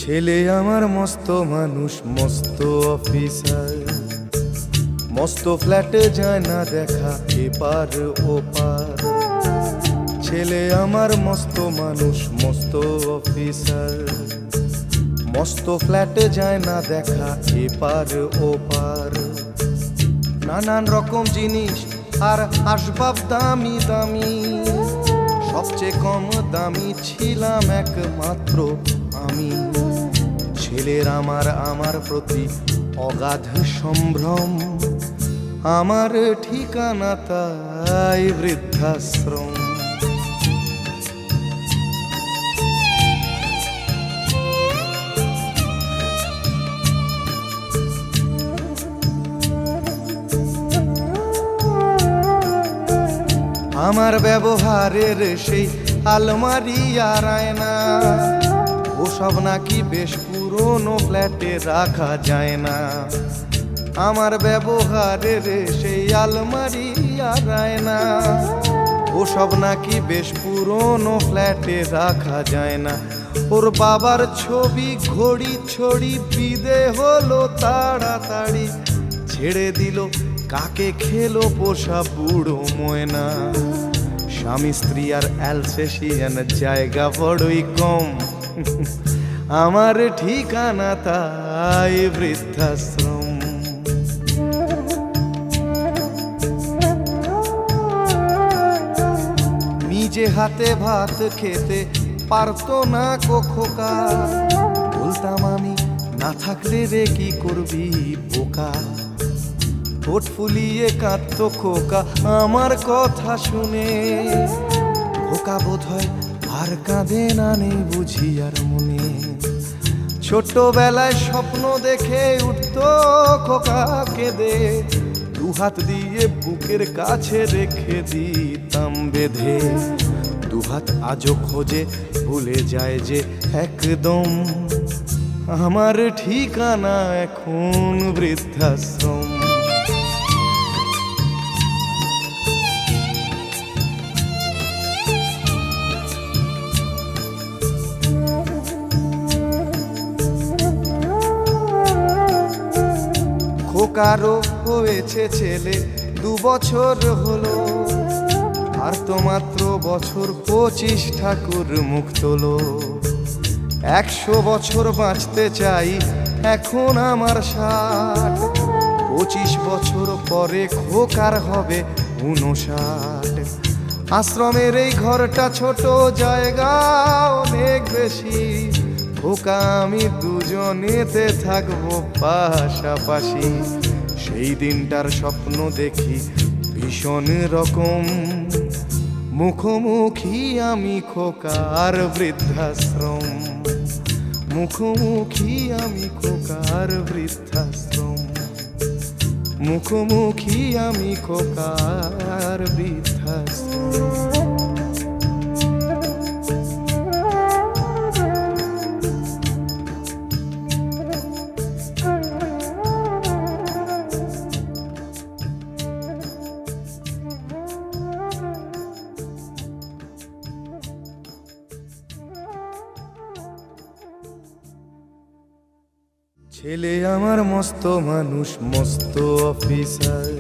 ছেলে আমার মস্ত মানুষ, মস্ত অফিসার, মস্ত ফ্ল্যাটে যায় না দেখা এপার ওপার। ছেলে আমার মস্ত মানুষ, মস্ত অফিসার, মস্ত ফ্ল্যাটে যায় না দেখা এপার ওপার। নানান রকম জিনিস আর আসবাব দামি দামি, সবচেয়ে কম দামি ছিলাম একমাত্র আমি। ছেলের আমার প্রতি অগাধ সম্ভ্রম, আমার ঠিকানা তাই বৃদ্ধাশ্রম। আমার ব্যবহারের সেই আলমারি আর আয়না, ওসব নাকি বেশ পুরনো ফ্ল্যাটে রাখা যায় না। আমার ব্যবহারের সেই আলমারি আর আয়না, ওসব নাকি বেশ পুরনো ফ্ল্যাটে রাখা যায় না। ওর বাবার ছবি ঘড়ি ছড়ি বিদে হলো তাড়াতাড়ি, ছেড়ে দিল কাকে খেলো পোষা বুড়ো ময়না। স্বামী স্ত্রী আর অ্যালসেশিয়ান জায়গা বড়ই কম, আমার ঠিকানা তাই বৃদ্ধাশ্রম। নিজে হাতে ভাত খেতে পারতো না খোকা, বলতাম আমি না থাকলে রে কি করবি বোকা। ঠোঁট ফুলিয়ে কাঁদতো খোকা আমার কথা শুনে, খোকা বোধহয় আর কাঁদে না, নেই বুঝি আর মনে। ছোটবেলায় স্বপ্ন দেখে উঠতো খোকা কেঁদে, দুহাত দিয়ে বুকের কাছে রেখে দিতাম বেঁধে। দুহাত আজও খোঁজে ভুলে যায় যে একদম, আমার ঠিকানা এখন বৃদ্ধাশ্রম। খোকারও হয়েছে ছেলে 2 বছর হলো, আর তো মাত্র বছর 25 ঠাকুর মুখ তোলো। 100 বছর বাঁচতে চাই এখন আমার 60, 25 বছর পরে খোকার হবে 59। আশ্রমের এই ঘরটা ছোট, জায়গা অনেক বেশি, খোকা আমি দুজনেতে থাকবো পাশাপাশি। সেই দিনটার স্বপ্ন দেখি ভীষণ রকম, মুখোমুখি আমি খোকার বৃদ্ধাশ্রম। মুখোমুখি আমি খোকার বৃদ্ধাশ্রম, মুখোমুখি আমি খোকার বৃদ্ধাশ্রম। ছেলে আমার মস্ত মানুষ, মস্ত অফিসার,